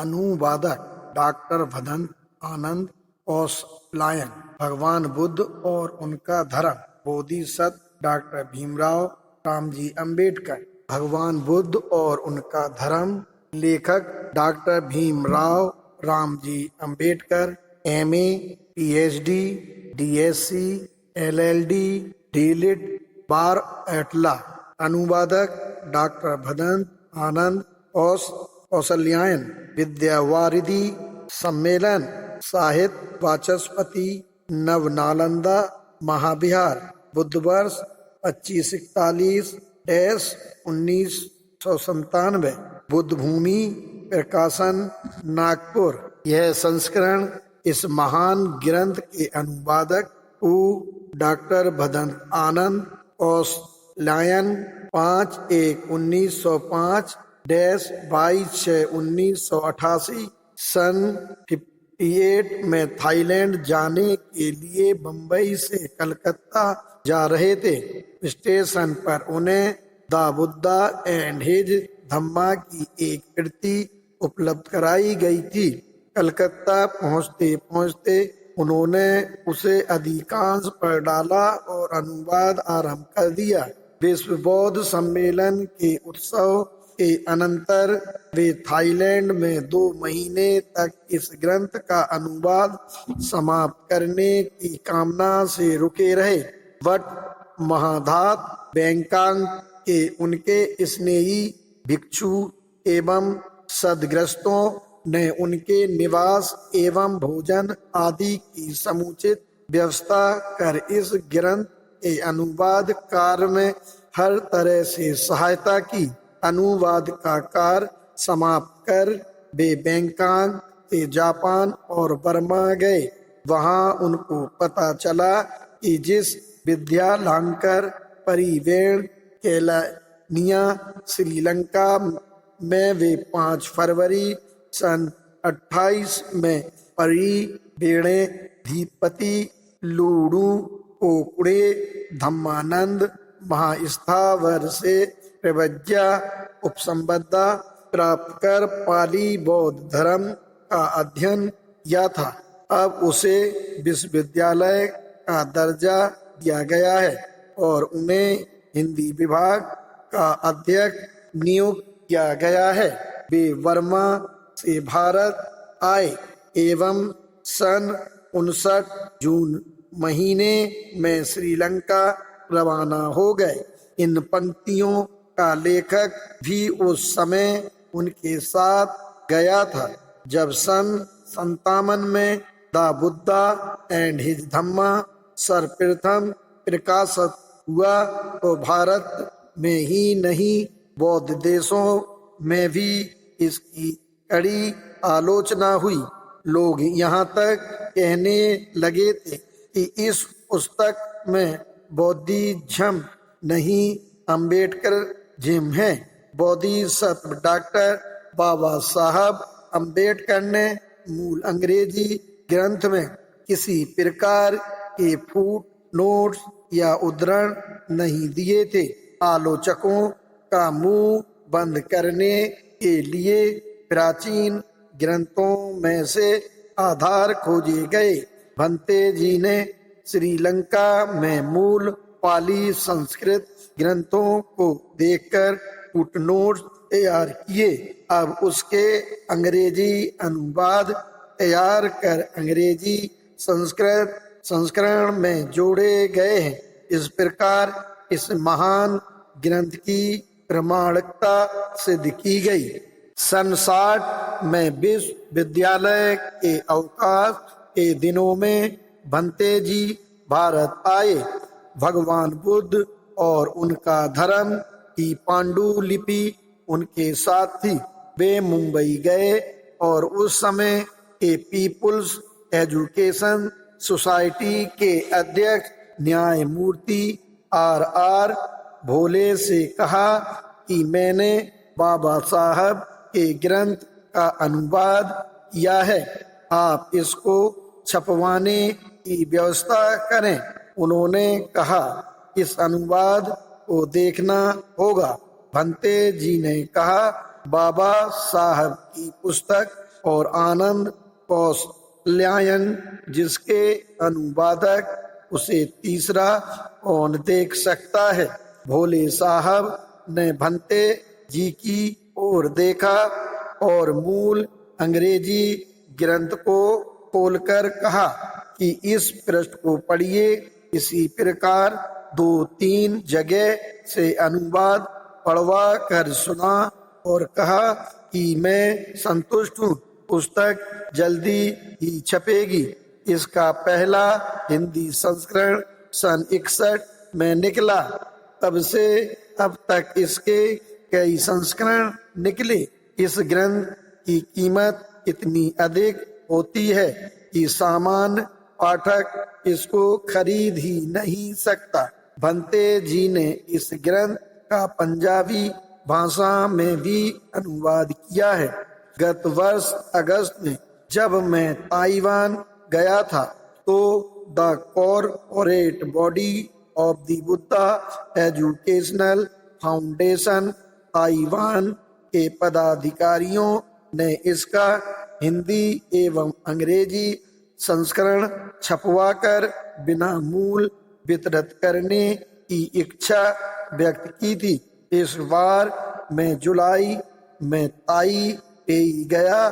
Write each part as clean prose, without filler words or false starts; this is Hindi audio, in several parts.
अनुवादक डॉक्टर भदंत आनंद कौशलायन। भगवान बुद्ध और उनका धर्म, बोधिसत्व डॉक्टर भीमराव रामजी अम्बेडकर। भगवान बुद्ध और उनका धर्म, लेखक doctor Bhimrao Ramji Ambedkar. MA, PhD, DSc, LLD, DLitt, bar at law. अनुवादक डॉक्टर भदंत आनंद कौशल्यायन। विद्यावारिधि सम्मेलन, साहित्य वाचस्पति, नवनालंदा महाविहार। बुद्ध वर्ष 2541-1997। बुद्ध भूमि प्रकाशन, नागपुर। यह संस्करण इस महान ग्रंथ के अनुवादक को डॉक्टर भदंत आनंद कौशल्यायन 5/1/1905 22/6/1988 सन 58 में थाईलैंड जाने के लिए बम्बई से कलकत्ता जा रहे थे। स्टेशन पर उन्हें द बुद्धा एंड हिज धम्मा की एक कृति उपलब्ध कराई गई थी। कलकत्ता पहुंचते पहुंचते उन्होंने उसे अधिकांश पढ़ डाला और अनुवाद आरंभ कर दिया। विश्व बौद्ध सम्मेलन के उत्सव के अनंतर वे थाईलैंड में 2 महीने तक इस ग्रंथ का अनुवाद समाप्त करने की कामना से रुके रहे। बट महाधात बैंकॉक के उनके स्नेही भिक्षु एवं सदग्रस्तों ने उनके निवास एवं भोजन आदि की समुचित व्यवस्था कर इस ग्रंथ के अनुवाद कार्य में हर तरह से सहायता की। अनुवाद का कार्य समाप्त कर वे बैंकॉक से जापान और बर्मा गए। वहां उनको पता चला कि जिस विद्यालंकार परिवेण केलनिया श्रीलंका में वे 5 फरवरी सन 28 में परिवेणाधिपति लूडू कोकुड़े धम्मानंद महास्थावर से प्रव्रज्या उपसंपदा प्राप्त कर पाली बौद्ध धर्म का अध्ययन किया था। अब उसे विश्वविद्यालय का दर्जा दिया गया है और उन्हें हिंदी विभाग का अध्यक्ष नियुक्त किया गया है। वे बर्मा से भारत आए एवं सन 59 जून महीने में श्रीलंका रवाना हो गए। इन पंक्तियों का लेखक भी उस समय उनके साथ गया था जब सन 57 में द बुद्धा एंड हिज धम्मा सर्वप्रथम प्रकाशित हुआ तो भारत में ही नहीं बौद्ध देशों में भी इसकी कड़ी आलोचना हुई। लोग यहाँ तक कहने लगे थे कि इस पुस्तक में बौद्धिज्म नहीं अम्बेडकरिज्म है। बोधिसत्व डॉक्टर बाबा साहब अम्बेडकर ने मूल अंग्रेजी ग्रंथ में किसी प्रकार के फुट नोट्स या उद्धरण नहीं दिए थे। आलोचकों का मुंह बंद करने के लिए प्राचीन ग्रंथों में से आधार खोजे गए। भंते जी ने श्रीलंका में मूल पाली संस्कृत ग्रंथों को देखकर फुटनोट्स तैयार किए। अब उसके अंग्रेजी अनुवाद तैयार कर अंग्रेजी संस्कृत संस्करण में जोड़े गए हैं। इस प्रकार इस महान ग्रंथ की प्रमाणिकता सिद्ध की गई। सन 60 में विश्वविद्यालय के अवकाश के दिनों में भंते जी भारत आए। भगवान बुद्ध और उनका धर्म की पांडुलिपि उनके साथ थी। वे मुंबई गए और उस समय के पीपुल्स एजुकेशन सोसाइटी के अध्यक्ष न्यायमूर्ति R.R. भोले से कहा कि मैंने बाबा साहब के ग्रंथ का अनुवाद किया है, आप इसको छपवाने की व्यवस्था करें। उन्होंने कहा इस अनुवाद को देखना होगा। भंते जी ने कहा बाबा साहब की पुस्तक और आनंद कौशल्यायन जिसके अनुवादक उसे तीसरा कौन देख सकता है। भोले साहब ने भंते जी की ओर देखा और मूल अंग्रेजी ग्रंथ को खोलकर कहा कि इस पृष्ठ को पढ़िए। इसी प्रकार 2-3 जगह से अनुवाद पढ़वा कर सुना और कहा कि मैं संतुष्ट हूँ, पुस्तक जल्दी ही छपेगी। इसका पहला हिंदी संस्करण सन 61 में निकला। तब से अब तक इसके कई संस्करण निकले। इस ग्रंथ की कीमत इतनी अधिक होती है कि सामान्य पाठक इसको खरीद ही नहीं सकता। भंते जी ने इस ग्रंथ का पंजाबी भाषा में भी अनुवाद किया है। गत वर्ष अगस्त में जब मैं ताइवान गया था तो the corporate body of the Buddha educational foundation Taiwan के पदाधिकारियों ने इसका हिंदी एवं अंग्रेजी संस्करण छपवाकर बिना मूल वितरित करने की इच्छा व्यक्त की थी। इस बार मैं जुलाई में ताइपेई गया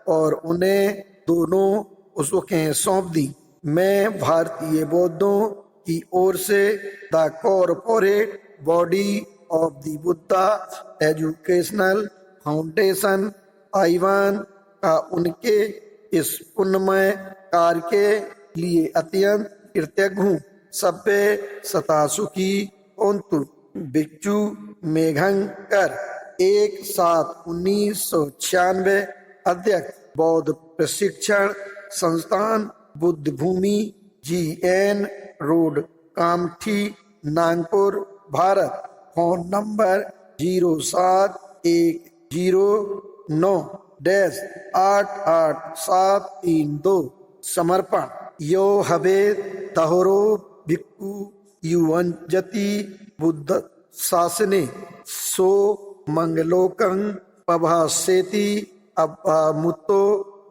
और उन्हें दोनों पुस्तकें सौंप दी। मैं भारतीय बौद्धों की ओर से the corporate body of the Buddha educational foundation Taiwan का उनके इस पुण्यमय कार्य के लिए अत्यंत कृतज्ञ हूँ। सभ्य सता सुखी ओंतु बिच्चू मेघंकर 1/7/1996 अध्यक्ष बौद्ध प्रशिक्षण संस्थान बुद्ध भूमि GN road Kamthi Nagpur Bharat. Phone number 07109-88732। समर्पण यो हवे तहोरो भिक्खु युवंजति बुद्ध शासने सो मंगलोकं पभासेति अब्बामुतो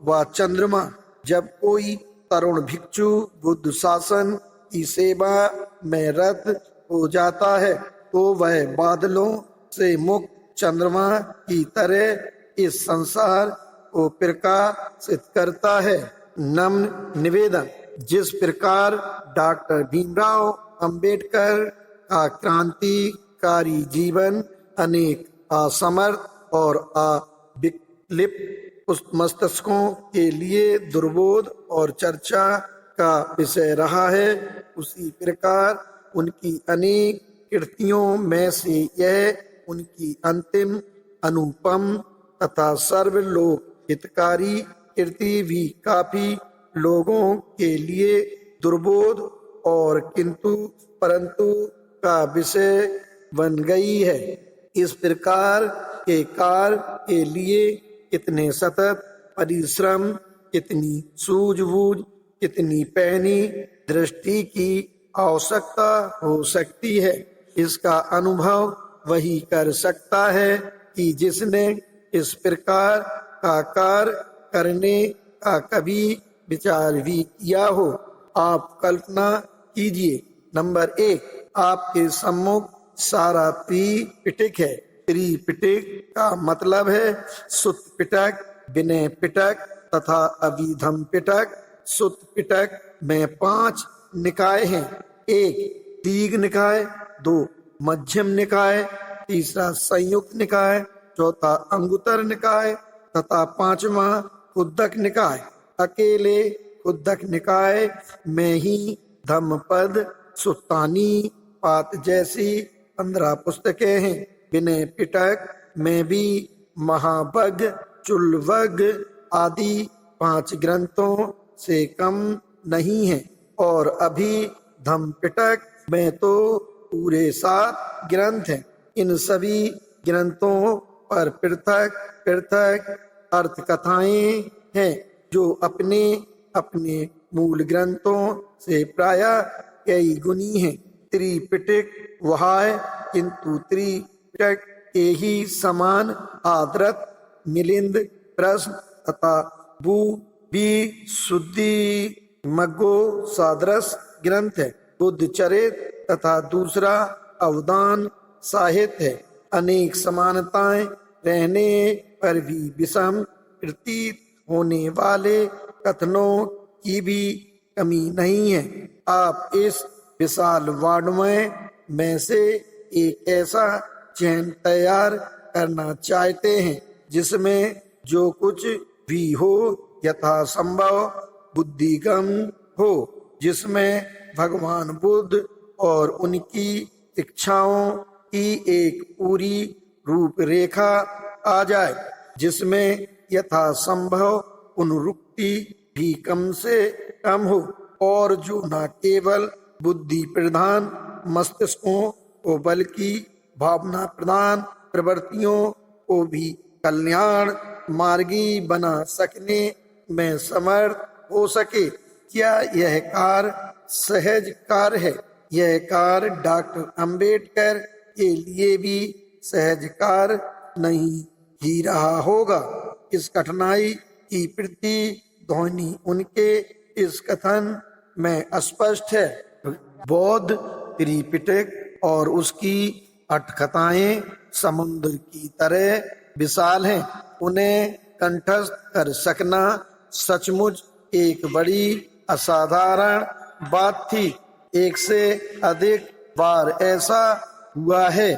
व चंद्रमा। जब कोई तरुण भिक्षु बुद्ध शासन की सेवा में रत हो जाता है तो वह बादलों से मुक्त चंद्रमा की तरह इस संसार को प्रकाशित करता है। नम्र निवेदन, जिस प्रकार डॉक्टर भीमराव अंबेडकर का क्रांतिकारी जीवन अनेक असमर्थ और अविकलित मस्तिष्कों के लिए दुर्बोध और चर्चा का विषय रहा है, उसी प्रकार उनकी अनेक कृतियों में से यह उनकी अंतिम अनुपम तथा सर्वलोक हितकारी कृति भी काफी लोगों के लिए दुर्बोध और किंतु परंतु का विषय बन गई है। इस प्रकार के कार्य के लिए कितने सतत परिश्रम, कितनी सूझबूझ, कितनी पैनी दृष्टि की आवश्यकता हो सकती है, इसका अनुभव वही कर सकता है कि जिसने इस प्रकार का कार्य करने का कभी विचार भी किया हो। आप कल्पना कीजिए। नंबर 1, आपके सम्मुख सारा त्रिपिटक है। त्रिपिटक का मतलब है सुत्त पिटक, विनय पिटक तथा अभिधम पिटक। सुत्त पिटक में 5 निकाय हैं। 1 दीघ निकाय, 2 मध्यम निकाय, तीसरा संयुक्त निकाय, चौथा अंगुतर निकाय तथा 5वां खुद्दक निकाय। अकेले खुद्दक निकाय में ही धम्मपद, सुत्तानी पात जैसी 15 पुस्तकें हैं। विनय पिटक में भी महाभग, चुल्लवग आदि 5 ग्रंथों से कम नहीं है और अभिधम पिटक में तो पूरे 7 ग्रंथ हैं। इन सभी ग्रंथों पर पृथक पृथक अर्थ कथाएं हैं जो अपने अपने मूल ग्रंथों से प्रायः कई गुनी हैं। त्रिपिटक वह है, किंतु त्रिपिटक ही समान आदरत मिलिंद प्रश्न तथा भू भी शुद्धि मग्गो सादरस ग्रंथ है। बुद्ध चरित तथा दूसरा अवदान साहित्य है। अनेक समानताएं रहने पर भी विषम प्रतीत होने वाले कथनों की भी कमी नहीं है। आप इस विशाल वाङ्मय में से एक ऐसा चयन तैयार करना चाहते हैं जिसमें जो कुछ भी हो यथासंभव बुद्धिगम हो, जिसमें भगवान बुद्ध और उनकी शिक्षाओं की एक पूरी रूपरेखा आ जाए, जिसमें यथासंभव पुनरुक्ति भी कम से कम हो और जो न केवल बुद्धि प्रधान मस्तिष्कों को बल्कि भावना प्रधान प्रवृत्तियों को भी कल्याण मार्गी बना सकने में समर्थ हो सके। क्या यह कार्य सहज कार्य है? यह कार्य डॉक्टर अंबेडकर के लिए भी सहज कार्य नहीं ही रहा होगा। इस कठिनाई की प्रतिध्वनि उनके इस कथन में स्पष्ट है। बौद्ध त्रिपिटक और उसकी अटकथाएं समुद्र की तरह विशाल हैं। उन्हें कंठस्थ कर सकना सचमुच एक बड़ी असाधारण बात थी। एक से अधिक बार ऐसा हुआ है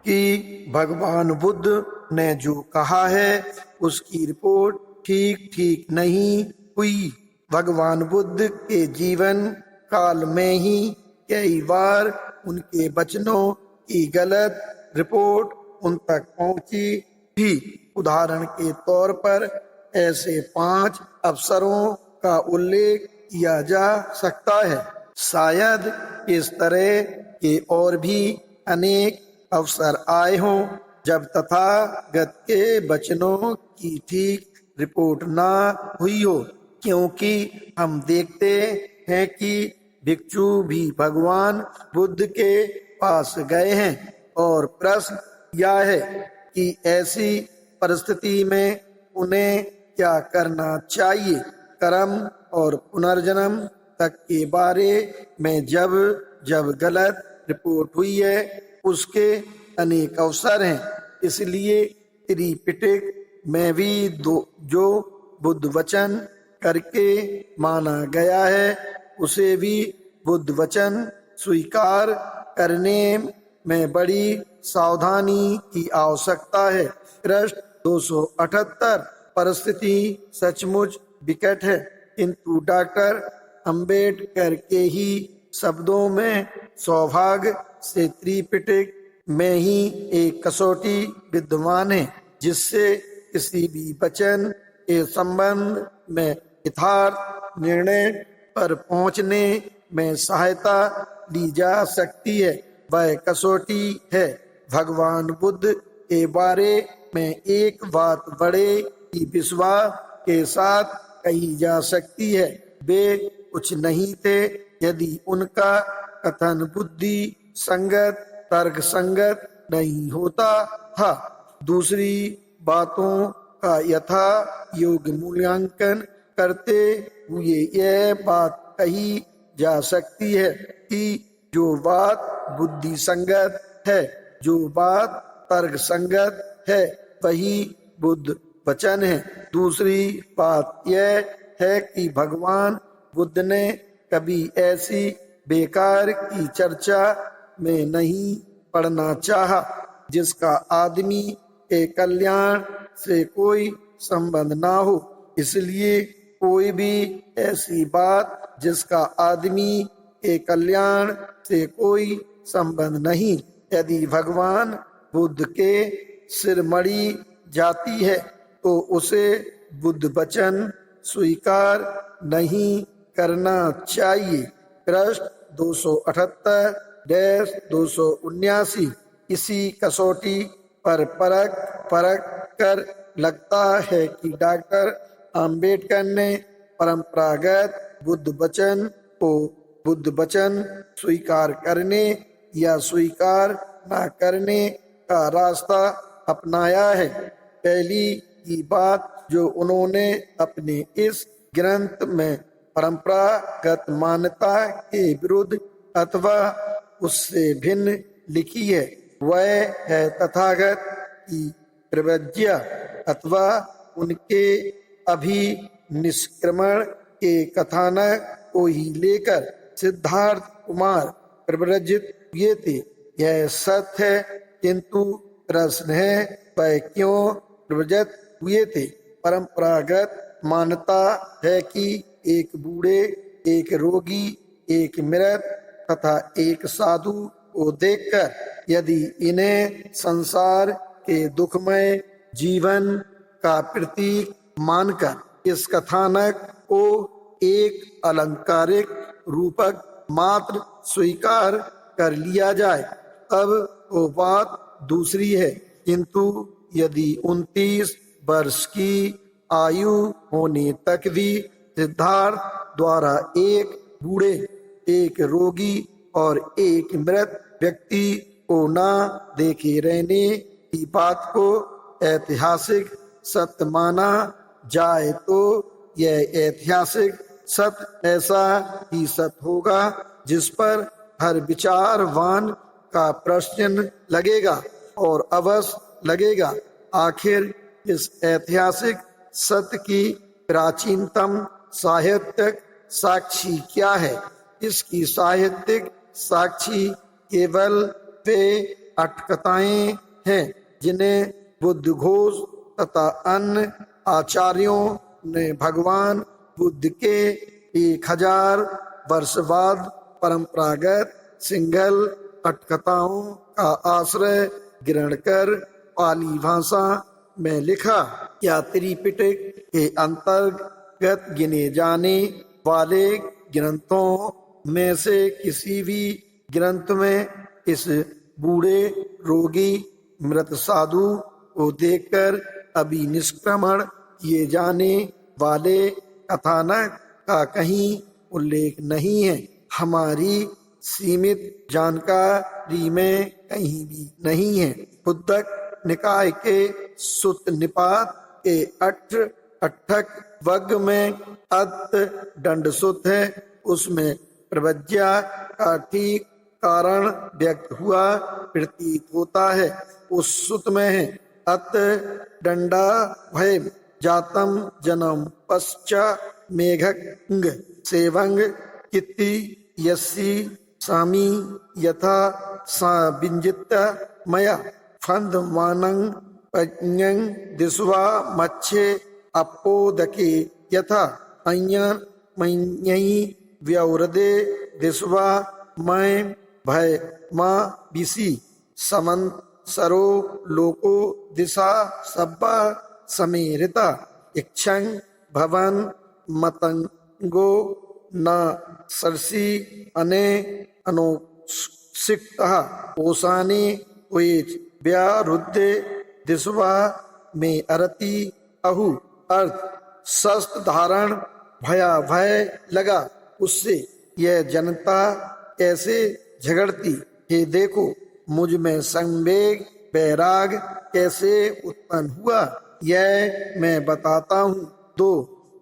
कि भगवान बुद्ध ने जो कहा है उसकी रिपोर्ट ठीक ठीक नहीं हुई। भगवान बुद्ध के जीवन काल में ही कई बार उनके वचनों की गलत रिपोर्ट उन तक पहुंची थी। उदाहरण के तौर पर ऐसे 5 अवसरों का उल्लेख किया जा सकता है। शायद इस तरह के और भी अनेक अवसर आए हों जब तथागत के वचनों की ठीक रिपोर्ट ना हुई हो, क्योंकि हम देखते हैं कि भिक्षु भी भगवान बुद्ध के पास गए हैं और प्रश्न यह है कि ऐसी परिस्थिति में उन्हें क्या करना चाहिए। कर्म और पुनर्जन्म तक के बारे में जब जब गलत रिपोर्ट हुई है उसके अनेक अवसर हैं। इसलिए त्रिपिटक में भी जो बुद्ध वचन करके माना गया है उसे भी बुद्ध वचन स्वीकार करने में बड़ी सावधानी की आवश्यकता है। पृष्ठ 278। परिस्थिति सचमुच विकट है, किंतु डॉक्टर अंबेडकर के ही शब्दों में सौभाग्य से त्रिपिटक में ही एक कसौटी विद्यमान है जिससे किसी भी वचन के संबंध में यथार्थ निर्णय पर पहुंचने में सहायता ली जा सकती है। वह कसौटी है भगवान बुद्ध के बारे में एक बात बड़े ही विश्वास के साथ कही जा सकती है। वे कुछ नहीं थे यदि उनका कथन बुद्धि संगत तर्क संगत नहीं होता था। दूसरी बातों का यथा योग्य मूल्यांकन करते हुए यह बात कही जा सकती है कि जो बात बुद्धि संगत है, जो बात तर्क संगत है, वही बुद्ध वचन है। दूसरी बात यह है कि भगवान बुद्ध ने कभी ऐसी बेकार की चर्चा में नहीं पड़ना चाहा जिसका आदमी के कल्याण से कोई संबंध ना हो। इसलिए कोई भी ऐसी बात जिसका आदमी के कल्याण से कोई संबंध नहीं, यदि भगवान बुद्ध के सिर मड़ी जाती है तो उसे बुद्ध वचन स्वीकार नहीं करना चाहिए। पृष्ठ 278-279। इसी कसौटी पर परख कर लगता है कि डॉक्टर अंबेडकर ने परंपरागत बुद्ध वचन को बुद्ध वचन स्वीकार करने या स्वीकार न करने का रास्ता अपनाया है। पहली की बात जो उन्होंने अपने इस ग्रंथ में परंपरागत मान्यता के विरुद्ध अथवा उससे भिन्न लिखी है वह है तथागत की प्रवज्ञा अथवा उनके अभिनिष्क्रमण के कथानक को ही लेकर सिद्धार्थ कुमार प्रव्रजित हुए थे। यह सत्य है, किंतु प्रश्न है वह क्यों प्रव्रजित हुए थे। परंपरागत मान्यता है कि एक बूढ़े, एक रोगी, एक मृत तथा एक साधु को देखकर यदि इन्हें संसार के दुखमय जीवन का प्रतीक मानकर इस कथानक को एक अलंकारिक रूपक मात्र स्वीकार कर लिया जाए तब वो बात दूसरी है, किंतु यदि 29 वर्ष की आयु होने तक भी सिद्धार्थ द्वारा एक बूढ़े, एक रोगी और एक मृत व्यक्ति को न देखे रहने की बात को ऐतिहासिक सत्य माना जाए तो यह ऐतिहासिक सत्य ऐसा ही सत्य होगा जिस पर हर विचारवान का प्रश्न लगेगा और अवश्य लगेगा। आखिर इस ऐतिहासिक सत्य की प्राचीनतम साहित्यिक साक्षी क्या है। इसकी साहित्यिक साक्षी केवल वे अटकताएं हैं जिन्हें बुद्धघोष तथा अन्य आचार्यों ने भगवान बुद्ध के 1000 वर्ष बाद परंपरागत सिंगल अटकताओं का आश्रय ग्रहण कर पाली भाषा में लिखा। या त्रिपिटक के अंतर्गत गिने जाने वाले ग्रंथों में से किसी भी ग्रंथ में इस बूढ़े, रोगी, मृत साधु को देखकर अभिनिष्क्रमण किए जाने वाले कथानक का कहीं उल्लेख नहीं है। हमारी सीमित जानकारी में कहीं भी नहीं है। बुद्धक निकाय के सुत्त निपात के अठक वर्ग में अत दंड सुत्त है, उसमें प्रवज्ञा का ठीक कारण व्यक्त हुआ प्रतीत होता है। उस सुत में है अत दंडा भय जातम जन्म पश्चा मेघंग सेवंग कित्ति यस्सी सामी यथा सा बिंजित मया फंद मानंग पज्ञं दिस्वा मच्छे अपोदके यथा अय्यन मय्यई व्यवरदे दिस्वा मैं भय माँ बिसी समंत सरो लोको दिशा सब्बा समेरिता इक्षं भवन मतंगो न सरसी अने अनुसिक्तः ओसाने वेच व्यारुद्धे दिस्वा में अरति अहु अर्थ शस्त्र धारण भयाभय लगा उससे यह जनता कैसे झगड़ती हे देखो मुझ में संवेग बैराग कैसे उत्पन्न हुआ यह मैं बताता हूँ। 2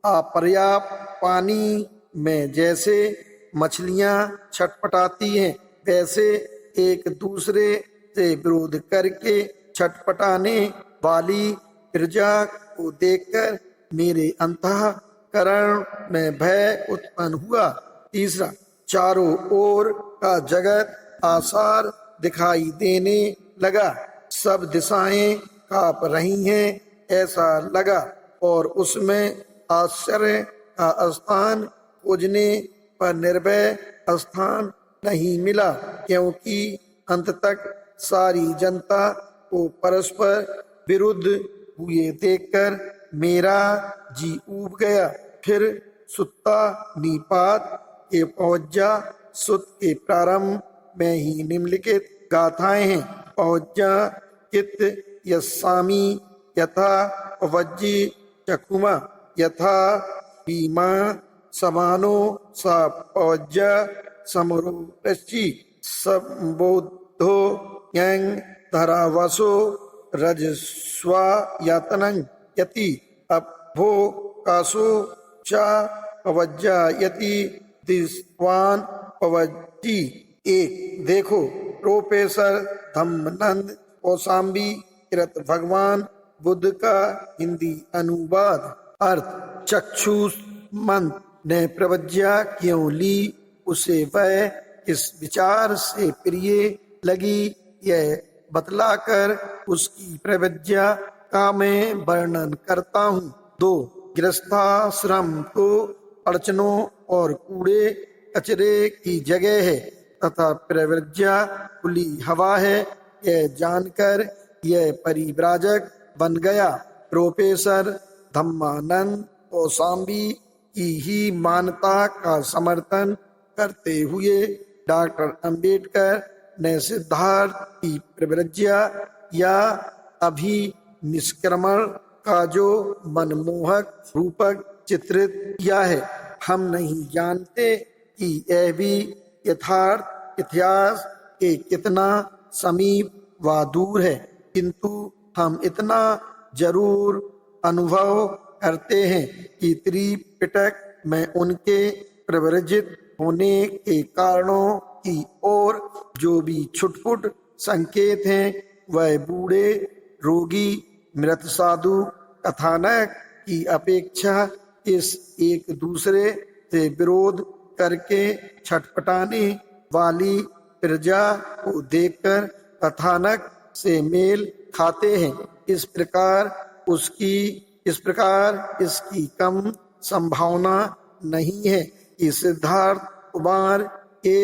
अपर्याप्त पानी में जैसे मछलियाँ छटपटाती हैं वैसे एक दूसरे से विरोध करके छटपटाने वाली प्रजा को देखकर मेरे अंतःकरण में भय उत्पन्न हुआ। 3 चारों ओर का जगत आसार दिखाई देने लगा, सब दिशाएं कांप रही हैं ऐसा लगा और उसमें आश्चर्य का स्थान खोजने पर निर्भय स्थान नहीं मिला, क्योंकि अंत तक सारी जनता को परस्पर विरुद्ध हुए देखकर मेरा जी ऊब गया। फिर सुत्ता निपात के पहुँचा सुत के प्रारंभ में ही निम्नलिखित गाथाएं हैं। पहुँचा चित्त यस्सामी यथा पवज्जी चकुमा यथा बीमा समानो सा पवज्जा समरो रश्चि संबोधो यंग धरावसो रजस्वायतनं यति अभो कासो च पवज्जायति दिस्वान पवज्जी। एक देखो प्रोफेसर धम्मनंद कौशाम्बी कृत भगवान बुद्ध का हिंदी अनुवाद। अर्थ चक्षुष्मंत ने प्रवज्ञा क्यों ली, उसे वह किस विचार से प्रिय लगी, यह बतलाकर उसकी प्रवज्ञा का मैं वर्णन करता हूँ। 2 गृहस्थाश्रम तो अड़चनों और कूड़े कचरे की जगह है तथा प्रवज्ञा खुली हवा है, यह जानकर यह परिव्राजक बन गया। प्रोफेसर धम्मानंद कौशाम्बी की ही मान्यता का समर्थन करते हुए डॉक्टर अंबेडकर ने सिद्धार्थ की प्रवज्ञा या अभिनिष्क्रमण का जो मनमोहक रूपक चित्रित किया है, हम नहीं जानते कि यह भी यथार्थ इतिहास के कितना समीप व दूर है, किंतु हम इतना जरूर अनुभव करते हैं कि त्रिपिटक में उनके प्रवर्जित होने के कारणों की ओर जो भी छुटपुट संकेत हैं, वह बूढ़े रोगी मृत साधु कथानक की अपेक्षा इस एक दूसरे से विरोध करके छटपटाने वाली प्रजा को देखकर कथानक से मेल खाते हैं। इस प्रकार इसकी कम संभावना नहीं है कि सिद्धार्थ कुमार के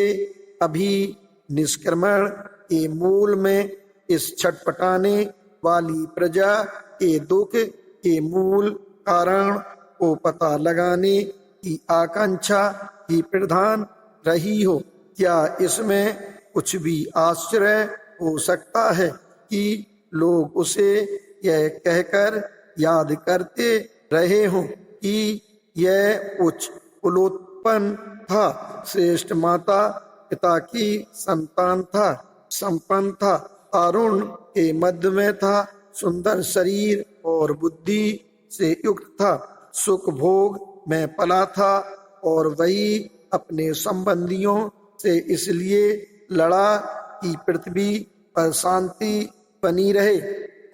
अभिनिष्क्रमण के मूल में इस छटपटाने वाली प्रजा के दुख के मूल कारण को पता लगाने की आकांक्षा ही प्रधान रही हो। क्या इसमें कुछ भी आश्चर्य हो सकता है कि लोग उसे यह कहकर याद करते रहे हों कि यह उच्च कुलोत्पन्न था, श्रेष्ठ माता पिता की संतान था, संपन्न था, तारुण के मध्य में था, सुंदर शरीर और बुद्धि से युक्त था, सुख भोग में पला था और वही अपने संबंधियों से इसलिए लड़ा कि पृथ्वी पर शांति बनी रहे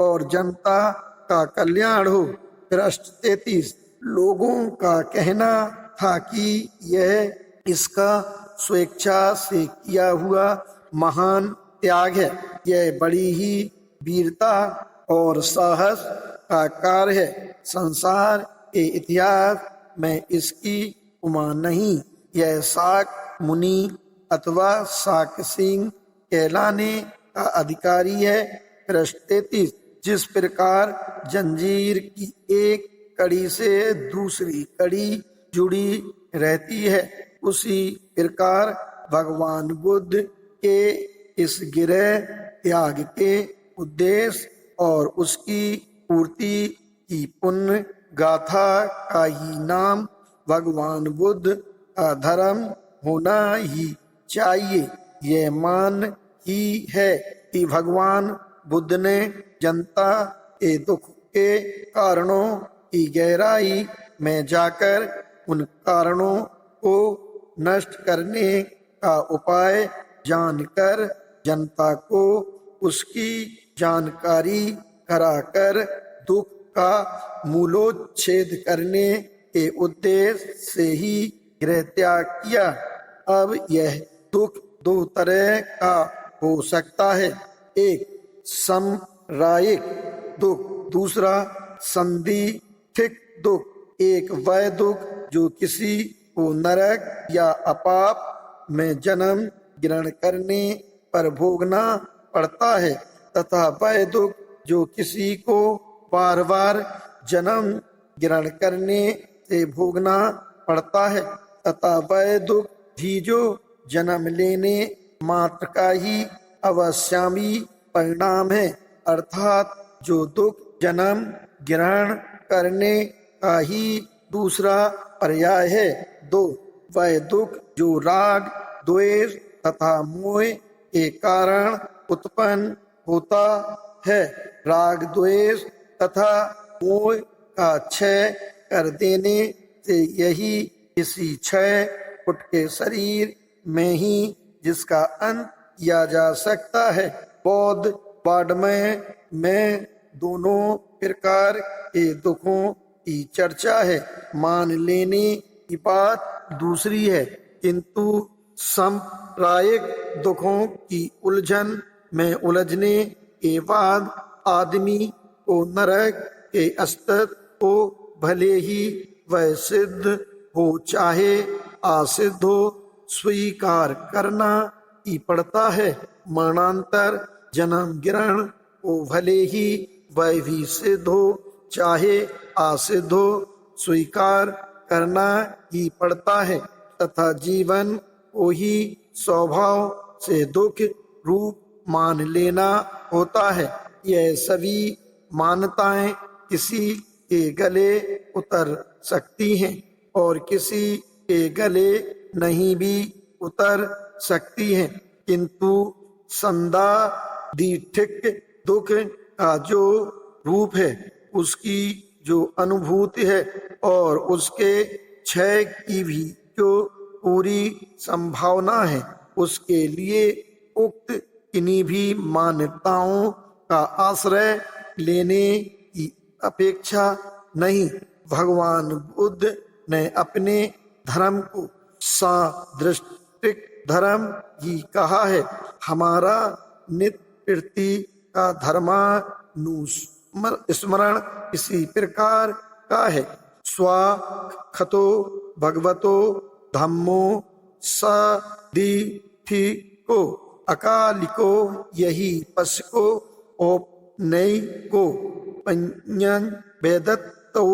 और जनता का कल्याण हो। पृष्ठ 33। लोगों का कहना था कि यह इसका स्वेच्छा से किया हुआ महान त्याग है, यह बड़ी ही वीरता और साहस का कार्य है, संसार के इतिहास में इसकी उपमा नहीं, यह शाक मुनि अथवा शाक सिंह कहलाने का अधिकारी है। पृष्ठ 33। जिस प्रकार जंजीर की एक कड़ी से दूसरी कड़ी जुड़ी रहती है, उसी प्रकार भगवान बुद्ध के इस गिरह त्याग के उद्देश्य और उसकी पूर्ति की पुण्य गाथा का ही नाम भगवान बुद्ध का धर्म होना ही चाहिए। यह मान ही है कि भगवान बुद्ध ने जनता के दुख के कारणों की गहराई में जाकर उन कारणों को नष्ट करने का उपाय जानकर जनता को उसकी जानकारी कराकर दुख का मूलोच्छेद करने के उद्देश्य से ही गृह त्याग किया। अब यह दुख 2 तरह का हो सकता है, एक साम्रायिक दुख, दूसरा संदिग्ध दुख। एक वह दुख जो किसी को नरक या अपाप में जन्म ग्रहण करने पर भोगना पड़ता है तथा वह दुख जो किसी को बार बार जन्म ग्रहण करने से भोगना पड़ता है तथा वह दुख भी जो जन्म लेने मात्र का ही अवश्यामी परिणाम है, अर्थात जो दुख जन्म ग्रहण करने का ही दूसरा पर्याय है। 2 वह दुख जो राग द्वेष तथा मोह के कारण उत्पन्न होता है। राग द्वेष तथा मोह का क्षय कर देने से यही इसी क्षय पुट के शरीर में ही जिसका अंत किया जा सकता है। बौद्ध वाङ्मय में दोनों प्रकार के दुखों की चर्चा है। मान लेने की बात दूसरी है, किंतु सांप्रदायिक दुखों की उलझन में उलझने के बाद आदमी को नरक के अस्तित्व को भले ही वह सिद्ध हो चाहे असिद्ध हो स्वीकार करना ही पड़ता है। मरणांतर जन्म ग्रहण को भले ही वह भी सिद्ध हो चाहे असिद्ध हो स्वीकार करना ही पड़ता है, तथा जीवन को ही स्वभाव से दुख रूप मान लेना होता है। यह सभी मान्यताएं किसी के गले उतर सकती हैं और किसी के गले नहीं भी उतर सकती हैं, किंतु सांदाधिक दुख का जो रूप है, उसकी जो अनुभूति है और उसके क्षय की भी जो पूरी संभावना है, उसके लिए उक्त किन्हीं भी मान्यताओं का आश्रय लेने की अपेक्षा नहीं। भगवान बुद्ध ने अपने धर्म को सादृष्टिक धर्म ही कहा है। हमारा नित्य प्रति का धर्मानुस्मरण इसी प्रकार का है। स्वाखतो भगवतो धम्मो सदिठिको अकालिको यही पश्को औपनयिको पंयन वेदत्तो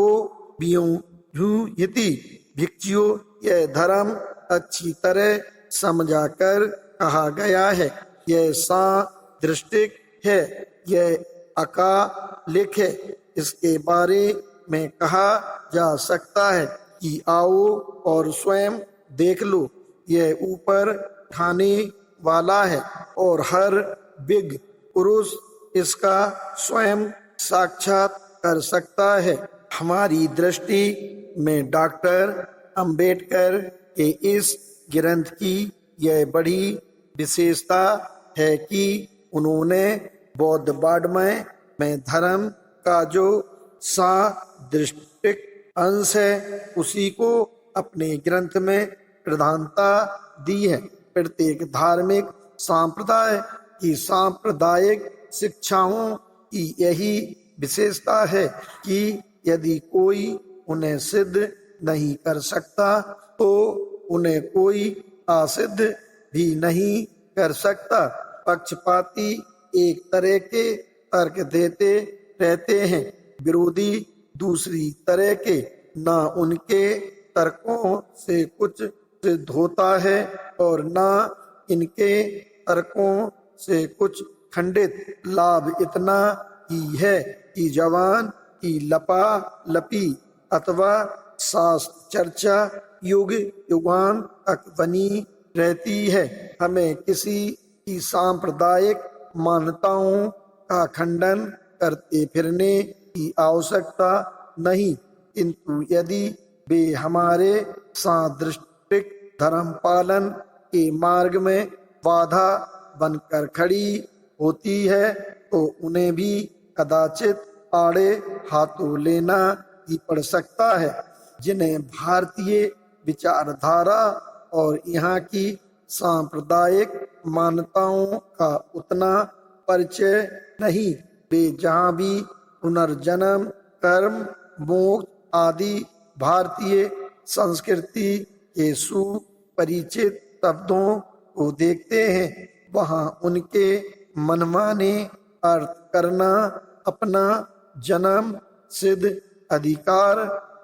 व्यूह्यति। भिक्षुओं, यह धर्म अच्छी तरह समझाकर कहा गया है। यह सादृष्टिक है, यह अकालिक है। इसके बारे में कहा जा सकता है कि आओ और स्वयं देख लो, यह ऊपर ठाने वाला है और हर विज्ञ पुरुष इसका स्वयं साक्षात कर सकता है। हमारी दृष्टि में डॉक्टर अंबेडकर के इस ग्रंथ की यह बड़ी विशेषता है कि उन्होंने बौद्ध वाङ्मय में धर्म का जो सादृष्टिक अंश है, उसी को अपने ग्रंथ में प्रधानता दी है। प्रत्येक धार्मिक संप्रदाय की सांप्रदायिक शिक्षाओं की यही विशेषता है कि यदि कोई उन्हें सिद्ध नहीं कर सकता तो उन्हें कोई असिद्ध भी नहीं कर सकता। पक्षपाती एक तरह के तर्क देते रहते हैं, विरोधी दूसरी तरह के। न उनके तर्कों से कुछ सिद्ध होता है और न इनके तर्कों से कुछ खंडित। लाभ इतना ही है कि जवान की लपालपी अथवा शास्त्र चर्चा युग युगान तक बनी रहती है। हमें किसी की सांप्रदायिक मान्यताओं का खंडन करते फिरने की आवश्यकता नहीं, किंतु यदि वे हमारे सादृष्टिक धर्म पालन के मार्ग में बाधा बनकर खड़ी होती है तो उन्हें भी कदाचित आड़े हाथों लेना ही पड़ सकता है। जिन्हें भारतीय विचारधारा और यहाँ की सांप्रदायिक मान्यताओं का उतना परिचय नहीं, वे जहाँ भी पुनर्जन्म, कर्म, मोक्ष आदि भारतीय संस्कृति के सुपरिचित शब्दों को देखते हैं, वहाँ उनके मनमाने अर्थ करना अपना जन्म सिद्ध अधिकार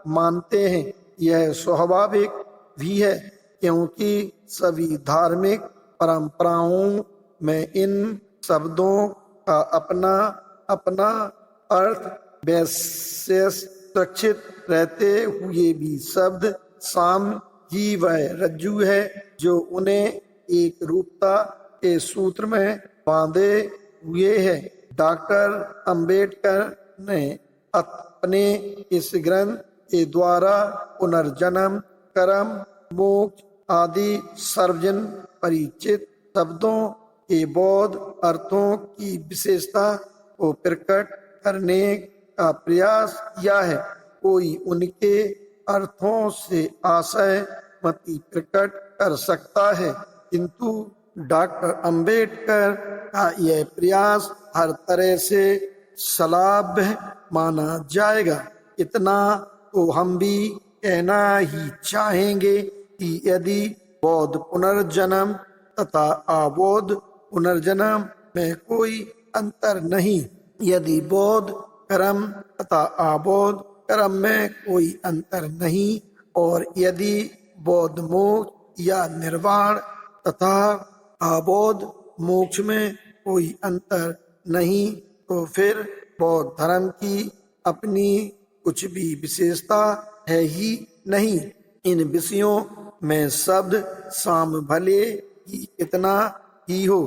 मानते हैं। यह स्वाभाविक भी है, क्योंकि सभी धार्मिक परंपराओं में इन शब्दों का अपना अपना अर्थ विशेष सुरक्षित रहते हुए भी शब्द साम ही वह रज्जू है जो उन्हें एक रूपता के सूत्र में बांधे हुए हैं। डॉक्टर अंबेडकर ने अपने इस ग्रंथ के द्वारा पुनर्जन्म, कर्म, मोक्ष आदि सार्वजन परिचित शब्दों के बौद्ध अर्थों की विशेषता को प्रकट करने का प्रयास किया है। कोई उनके अर्थों से आशय मति प्रकट कर सकता है, किंतु डॉक्टर अंबेडकर का यह प्रयास हर तरह से श्लाघ्य माना जाएगा। इतना तो हम भी कहना ही चाहेंगे कि यदि बौद्ध पुनर्जन्म तथा अबौद्ध पुनर्जन्म में कोई अंतर नहीं, यदि बौद्ध कर्म तथा अबौद्ध कर्म में कोई अंतर नहीं, और यदि बौद्ध मोक्ष या निर्वाण तथा अबौद्ध मोक्ष में कोई अंतर नहीं, तो फिर बौद्ध धर्म की अपनी कुछ भी विशेषता है ही नहीं। इन विषयों में शब्द साम भले ही कितना ही हो,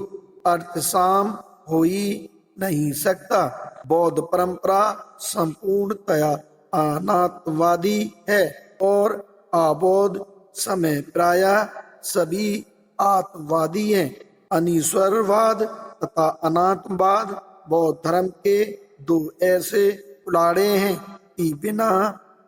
अर्थ साम हो ही नहीं सकता। बौद्ध परंपरा संपूर्णतया अनात्मवादी है और अबौद्ध समय प्रायः सभी आत्मवादी हैं। अनीश्वरवाद तथा अनात्मवाद बौद्ध धर्म के दो ऐसे पुलाड़े हैं कि बिना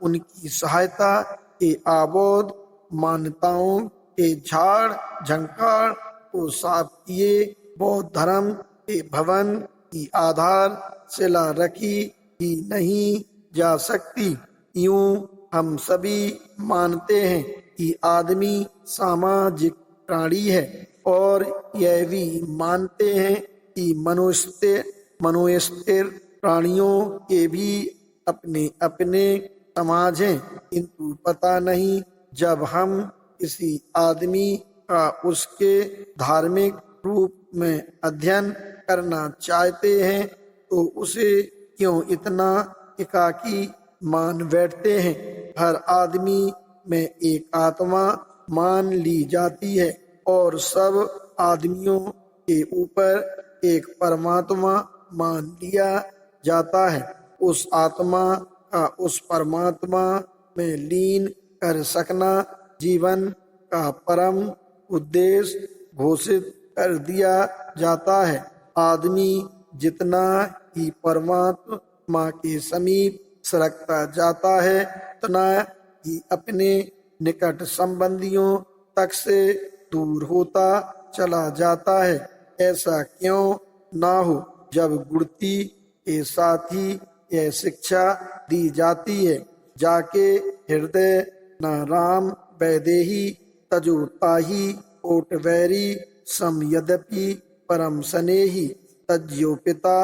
उनकी सहायता के अबौद्ध मान्यताओं के झाड़ झंकार को साफ किए बौद्ध धर्म के भवन की आधार शिला रखी ही नहीं जा सकती। यूं हम सभी मानते हैं कि आदमी सामाजिक प्राणी है, और यह भी मानते हैं कि मनुष्य प्राणियों के भी अपने अपने समाज हैं, किंतु पता नहीं जब हम किसी आदमी का उसके धार्मिक रूप में अध्ययन करना चाहते हैं तो उसे क्यों इतना एकाकी मान बैठते हैं। हर आदमी में एक आत्मा मान ली जाती है और सब आदमियों के ऊपर एक परमात्मा मान लिया जाता है। उस आत्मा का उस परमात्मा में लीन कर सकना जीवन का परम उद्देश्य घोषित कर दिया जाता है। आदमी जितना ही परमात्मा के समीप सरकता जाता है, उतना ही अपने निकट संबंधियों तक से दूर होता चला जाता है। ऐसा क्यों ना हो जब गुड़ती के साथ ही यह शिक्षा दी जाती है, जाके हृदय न राम वैदेही तजो ताही ओट वैरी सम यद्यपि परम स्नेही तज्यो पिता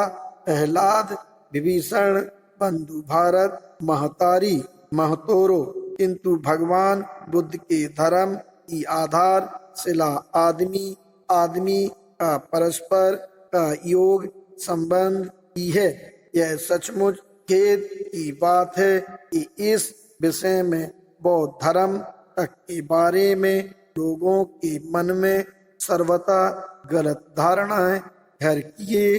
प्रहलाद विभीषण बंधु भारत महतारी महतोरो। किंतु भगवान बुद्ध के धर्म की आधार शिला आदमी का परस्पर का योग संबंध ही है। यह सचमुच खेद की बात है कि इस विषय में बौद्ध धर्म तक के बारे में लोगों के मन में सर्वथा गलत धारणाएं घर किए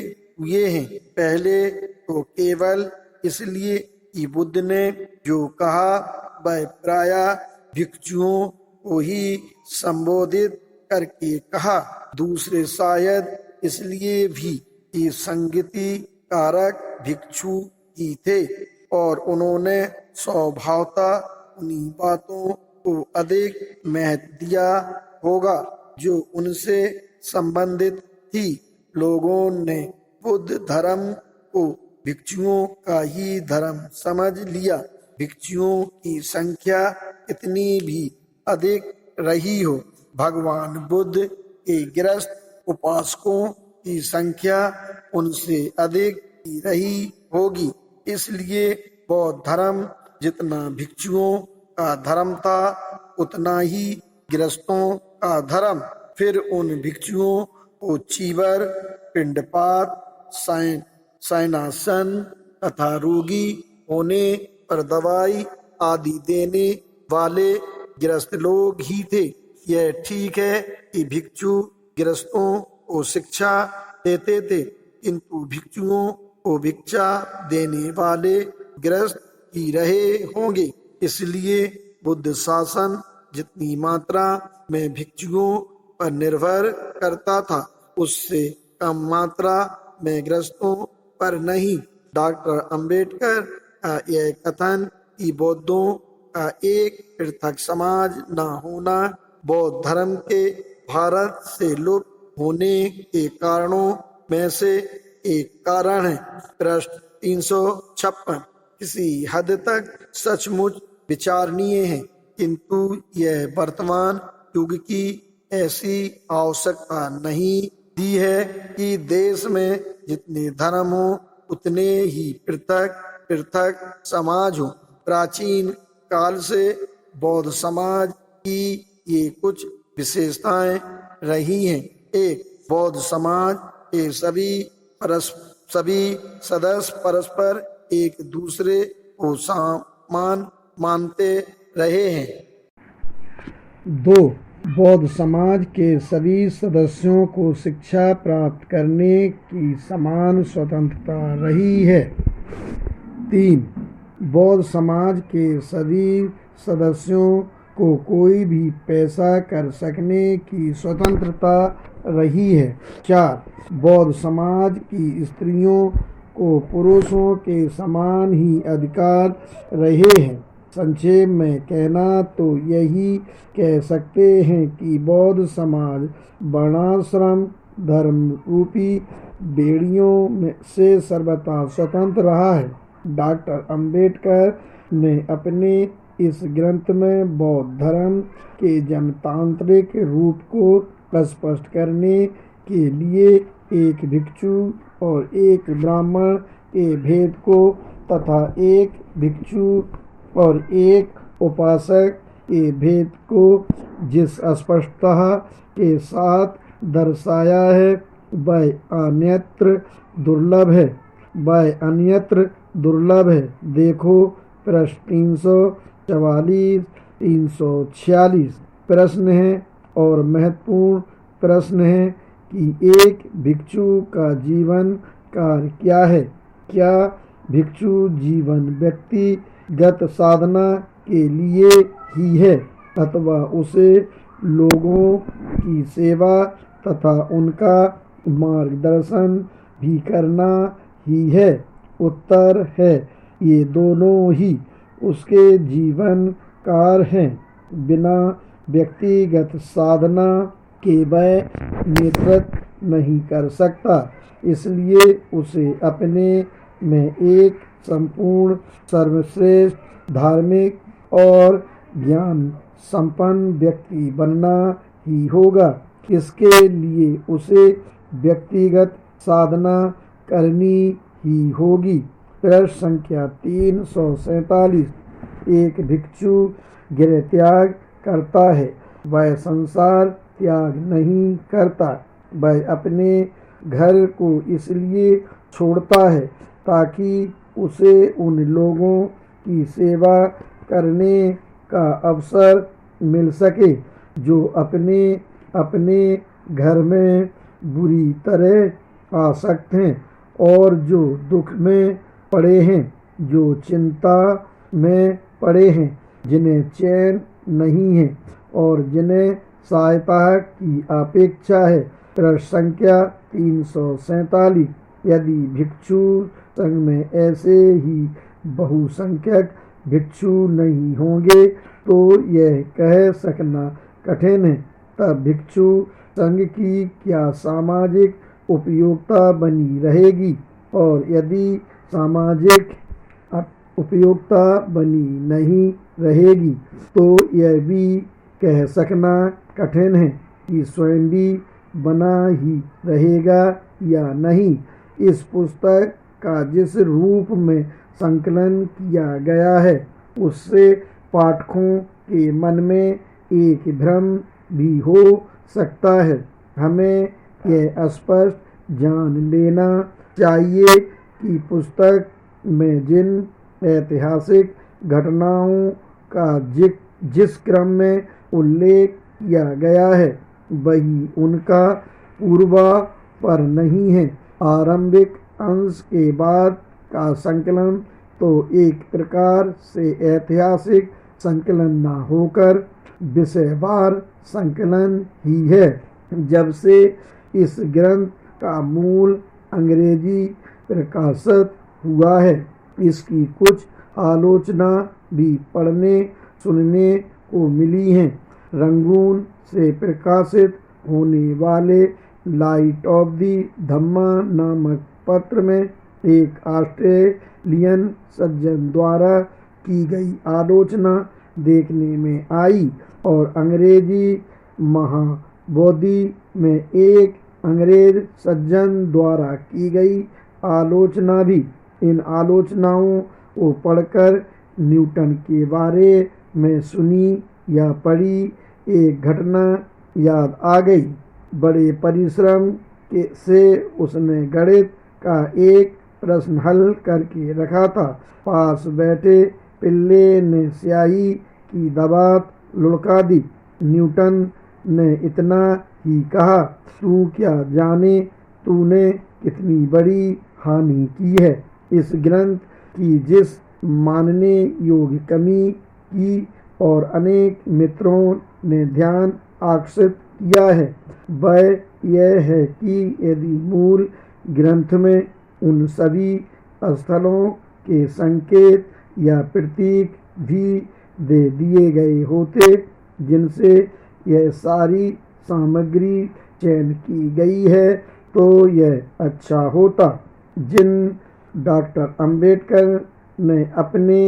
हुए हैं। पहले तो केवल इसलिए कि बुद्ध ने जो कहा वह प्रायः भिक्षुओं को ही संबोधित करके कहा, दूसरे शायद इसलिए भी कि संगति कारक भिक्षु ही थे और उन्होंने स्वभावतः उन्हीं बातों को अधिक महत्व दिया होगा जो उनसे संबंधित थी। लोगों ने बुद्ध धर्म को भिक्षुओं का ही धर्म समझ लिया। भिक्षुओं की संख्या कितनी भी अधिक रही हो, भगवान बुद्ध के गृहस्थ उपासकों की संख्या उनसे अधिक ही रही होगी। इसलिए बौद्ध धर्म जितना भिक्षुओं का धर्म था उतना ही गृहस्थों का धर्म। फिर उन भिक्षुओं को चीवर, पिंडपात, शयनासन तथा रोगी होने पर दवाई आदि देने वाले गृहस्थ लोग ही थे। यह ठीक है कि भिक्षु गृहस्थों को शिक्षा देते थे, किंतु भिक्षुओं को भिक्षा देने वाले गृहस्थ ही रहे होंगे। इसलिए बुद्ध शासन जितनी मात्रा में भिक्षुओं पर निर्भर करता था, उससे कम मात्रा में गृहस्थों पर नहीं। डॉक्टर अंबेडकर का यह कथन कि बौद्धों का एक पृथक समाज न होना बौद्ध धर्म के भारत से लुप्त होने के कारणों में से एक कारण है। प्रश्न 356 किसी हद तक सचमुच विचारणीय है, किंतु यह वर्तमान युग की ऐसी आवश्यकता नहीं दी है कि देश में जितने धर्म हो उतने ही पृथक पृथक समाज हो। प्राचीन काल से बौद्ध समाज की ये कुछ विशेषताएं रही हैं। एक, बौद्ध समाज के सभी सदस्य परस्पर एक दूसरे को समान मानते रहे हैं। 2. बौद्ध समाज के सभी सदस्यों को शिक्षा प्राप्त करने की समान स्वतंत्रता रही है। 3. बौद्ध समाज के सभी सदस्यों को कोई भी पैसा कर सकने की स्वतंत्रता रही है। 4. बौद्ध समाज की स्त्रियों को पुरुषों के समान ही अधिकार रहे हैं। संक्षेप में कहना तो यही कह सकते हैं कि बौद्ध समाज वर्णाश्रम धर्म रूपी बेड़ियों से सर्वथा स्वतंत्र रहा है। डॉक्टर अंबेडकर ने अपने इस ग्रंथ में बौद्ध धर्म के जनतांत्रिक रूप को स्पष्ट करने के लिए एक भिक्षु और एक ब्राह्मण के भेद को तथा एक भिक्षु और एक उपासक के भेद को जिस स्पष्टता के साथ दर्शाया है वह अन्यत्र दुर्लभ है। देखो प्रश्न 344 346। प्रश्न है और महत्वपूर्ण प्रश्न है कि एक भिक्षु का जीवन कार्य क्या है। क्या भिक्षु जीवन व्यक्तिगत साधना के लिए ही है अथवा उसे लोगों की सेवा तथा उनका मार्गदर्शन भी करना ही है। उत्तर है ये दोनों ही उसके जीवन कार्य हैं। बिना व्यक्तिगत साधना के वह नेतृत्व नहीं कर सकता, इसलिए उसे अपने में एक संपूर्ण सर्वश्रेष्ठ धार्मिक और ज्ञान संपन्न व्यक्ति बनना ही होगा। इसके लिए उसे व्यक्तिगत साधना करनी ही होगी। प्रश्न संख्या 347। एक भिक्षु गृह त्याग करता है, वह संसार त्याग नहीं करता। वह अपने घर को इसलिए छोड़ता है ताकि उसे उन लोगों की सेवा करने का अवसर मिल सके जो अपने अपने घर में बुरी तरह आसक्त हैं और जो दुख में पड़े हैं, जो चिंता में पड़े हैं, जिन्हें चैन नहीं है और जिन्हें सहायता की अपेक्षा है। प्रश्न संख्या 347। यदि भिक्षु संघ में ऐसे ही बहुसंख्यक भिक्षु नहीं होंगे तो यह कह सकना कठिन है तब भिक्षु संघ की क्या सामाजिक उपयोगिता बनी रहेगी, और यदि सामाजिक उपयोगिता बनी नहीं रहेगी तो यह भी कह सकना कठिन है कि स्वयं भी बना ही रहेगा या नहीं। इस पुस्तक का जिस रूप में संकलन किया गया है उससे पाठकों के मन में एक भ्रम भी हो सकता है। हमें यह स्पष्ट जान लेना चाहिए कि पुस्तक में जिन ऐतिहासिक घटनाओं का जिस क्रम में उल्लेख किया गया है वही उनका पूर्वापर नहीं है। आरंभिक अंश के बाद का संकलन तो एक प्रकार से ऐतिहासिक संकलन न होकर विषयवार संकलन ही है। जब से इस ग्रंथ का मूल अंग्रेजी प्रकाशित हुआ है, इसकी कुछ आलोचना भी पढ़ने सुनने को मिली है। रंगून से प्रकाशित होने वाले लाइट ऑफ दी धम्मा नामक पत्र में एक ऑस्ट्रेलियन सज्जन द्वारा की गई आलोचना देखने में आई और अंग्रेजी महाबोधि में एक अंग्रेज सज्जन द्वारा की गई आलोचना भी। इन आलोचनाओं को पढ़कर न्यूटन के बारे में सुनी या पढ़ी एक घटना याद आ गई। बड़े परिश्रम से उसने गणित का एक प्रश्न हल करके रखा था। पास बैठे पिल्ले ने स्याही की दबात लुढ़का दी। न्यूटन ने इतना ही कहा, तू क्या जाने तूने कितनी बड़ी हानि की है। इस ग्रंथ की जिस मानने योग्य कमी की और अनेक मित्रों ने ध्यान आकर्षित किया है, वह यह है कि यदि मूल ग्रंथ में उन सभी स्थलों के संकेत या प्रतीक भी दे दिए गए होते जिनसे यह सारी सामग्री चयन की गई है, तो यह अच्छा होता। जिन डॉक्टर अंबेडकर ने अपने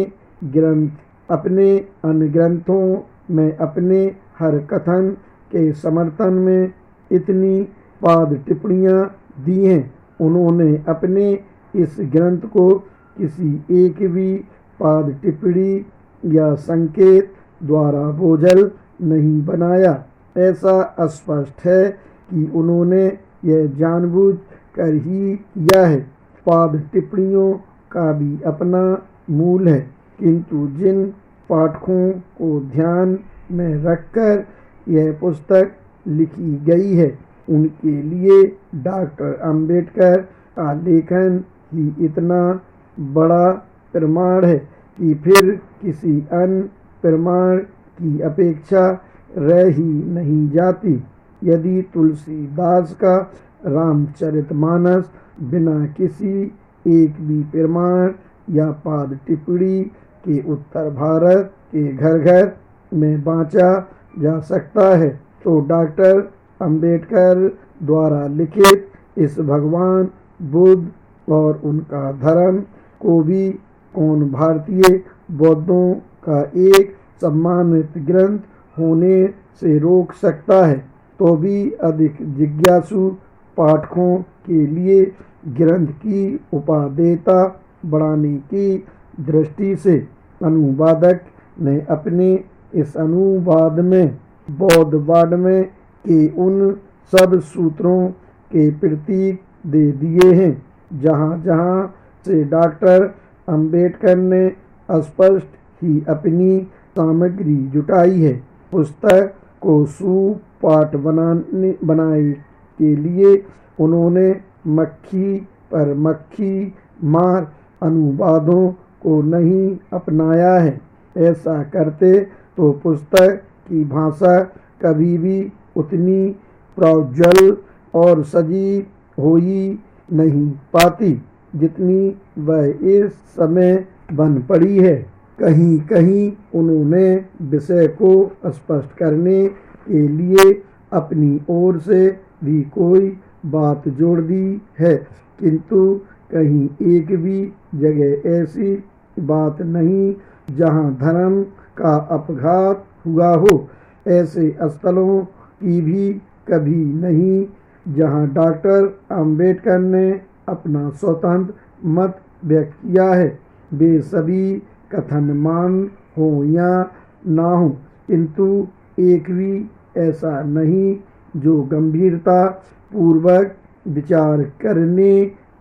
अन्य ग्रंथों में अपने हर कथन के समर्थन में इतनी पाद टिप्पणियां दी हैं, उन्होंने अपने इस ग्रंथ को किसी एक भी पाद टिप्पणी या संकेत द्वारा बोझल नहीं बनाया। ऐसा स्पष्ट है कि उन्होंने यह जानबूझ कर ही किया है। पाद टिप्पणियों का भी अपना मूल है, किंतु जिन पाठकों को ध्यान में रखकर यह पुस्तक लिखी गई है, उनके लिए डॉक्टर अंबेडकर का लेखन ही इतना बड़ा प्रमाण है कि फिर किसी अन्य प्रमाण की अपेक्षा रह ही नहीं जाती। यदि तुलसीदास का रामचरितमानस बिना किसी एक भी प्रमाण या पाद टिप्पणी के उत्तर भारत के घर घर में बाँचा जा सकता है, तो डॉक्टर अंबेडकर द्वारा लिखित इस भगवान बुद्ध और उनका धर्म को भी कौन भारतीय बौद्धों का एक सम्मानित ग्रंथ होने से रोक सकता है। तो भी अधिक जिज्ञासु पाठकों के लिए ग्रंथ की उपादेयता बढ़ाने की दृष्टि से अनुवादक ने अपने इस अनुवाद में बौद्धवाड्मय के उन सब सूत्रों के प्रतीक दे दिए हैं जहाँ जहाँ से डॉक्टर अंबेडकर ने स्पष्ट ही अपनी सामग्री जुटाई है। पुस्तक को सुपाठ बनाए के लिए उन्होंने मक्खी पर मक्खी मार अनुवादों को नहीं अपनाया है। ऐसा करते तो पुस्तक की भाषा कभी भी उतनी प्रोज्वल और सजीव हो ही नहीं पाती जितनी वह इस समय बन पड़ी है। कहीं कहीं उन्होंने विषय को स्पष्ट करने के लिए अपनी ओर से भी कोई बात जोड़ दी है, किंतु कहीं एक भी जगह ऐसी बात नहीं जहाँ धर्म का अपघात हुआ हो। ऐसे स्थलों की भी कभी नहीं जहाँ डॉक्टर अंबेडकर ने अपना स्वतंत्र मत व्यक्त किया है। वे सभी कथन मान हो या ना हो, किंतु एक भी ऐसा नहीं जो गंभीरता पूर्वक विचार करने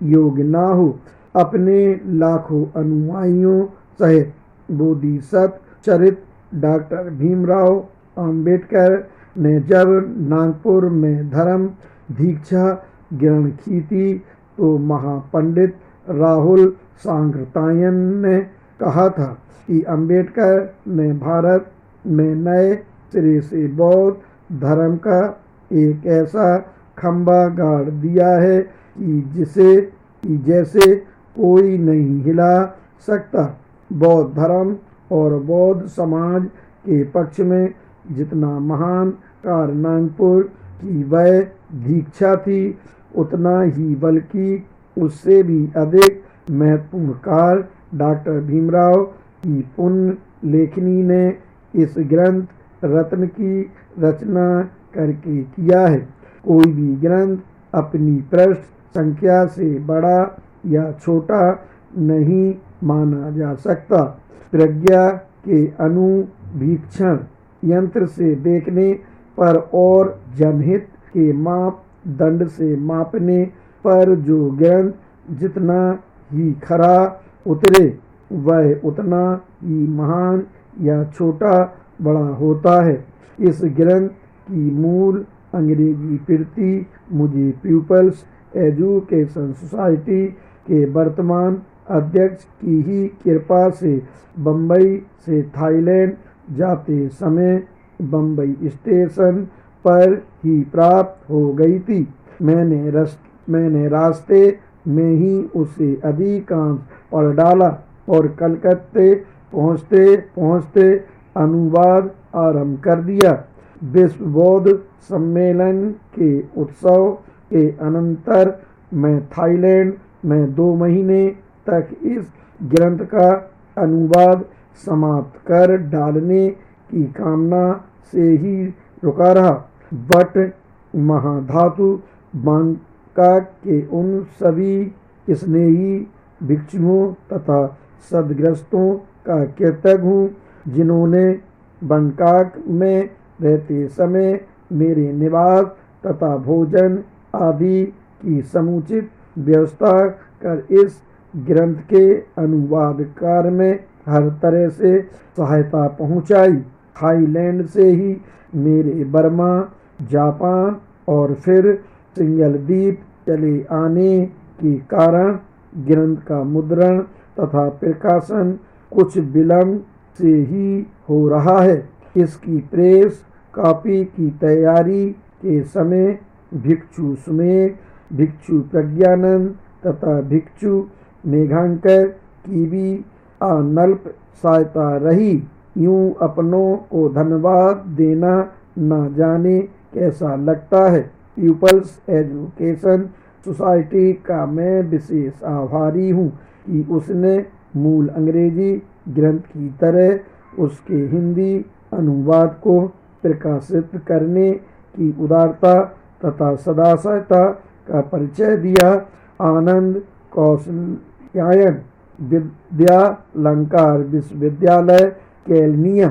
योग्य ना हो। अपने लाखों अनुयायियों सहित बोधिसत्व चरित डॉक्टर भीमराव अंबेडकर ने जब नागपुर में धर्म दीक्षा ग्रहण की थी, तो महापंडित राहुल सांकृतायन ने कहा था कि अंबेडकर ने भारत में नए सिरे से बौद्ध धर्म का एक ऐसा खंभा गाड़ दिया है कि जैसे कोई नहीं हिला सकता। बौद्ध धर्म और बौद्ध समाज के पक्ष में जितना महान कारनांगपुर की वह दीक्षा थी, उतना ही बल्कि उससे भी अधिक महत्वपूर्ण कार्य डॉक्टर भीमराव की पुण्य लेखनी ने इस ग्रंथ रत्न की रचना करके किया है। कोई भी ग्रंथ अपनी पृष्ठ संख्या से बड़ा या छोटा नहीं माना जा सकता। प्रज्ञा के अनुवीक्षण यंत्र से देखने पर और जनहित के मापदंड से मापने पर जो ग्रंथ जितना ही खरा उतरे वह उतना ही महान या छोटा बड़ा होता है। इस ग्रंथ की मूल अंग्रेजी प्रति मुझे पीपल्स एजुकेशन सोसाइटी के वर्तमान अध्यक्ष की ही कृपा से बम्बई से थाईलैंड जाते समय बम्बई स्टेशन पर ही प्राप्त हो गई थी। मैंने रास्ते में ही उसे अधिकांश पढ़ डाला और कलकत्ते पहुँचते पहुँचते अनुवाद आरंभ कर दिया। विश्व बौद्ध सम्मेलन के उत्सव के अनंतर मैं थाईलैंड में 2 महीने तक इस ग्रंथ का अनुवाद समाप्त कर डालने की कामना से ही रुका रहा। बट महाधातु बैंकॉक के उन सभी स्नेही भिक्षुओं तथा सदग्रस्तों का कृतज्ञ हूँ जिन्होंने बैंकॉक में रहते समय मेरे निवास तथा भोजन आदि की समुचित व्यवस्था कर इस ग्रंथ के अनुवाद कार्य में हर तरह से सहायता पहुंचाई। थाईलैंड से ही मेरे बर्मा, जापान और फिर सिंगल द्वीप चले आने के कारण ग्रंथ का मुद्रण तथा प्रकाशन कुछ विलंब से ही हो रहा है। इसकी प्रेस कॉपी की तैयारी के समय भिक्षु सुमेध, भिक्षु प्रज्ञानंद तथा भिक्षु मेघांकर की भी अनल्प सहायता रही। यूं अपनों को धन्यवाद देना न जाने कैसा लगता है। पीपल्स एजुकेशन सोसाइटी का मैं विशेष आभारी हूँ कि उसने मूल अंग्रेजी ग्रंथ की तरह उसके हिंदी अनुवाद को प्रकाशित करने की उदारता तथा सदाशयता का परिचय दिया। आनंद कौशल्यायन, विद्यालंकार विश्वविद्यालय, केलनिया।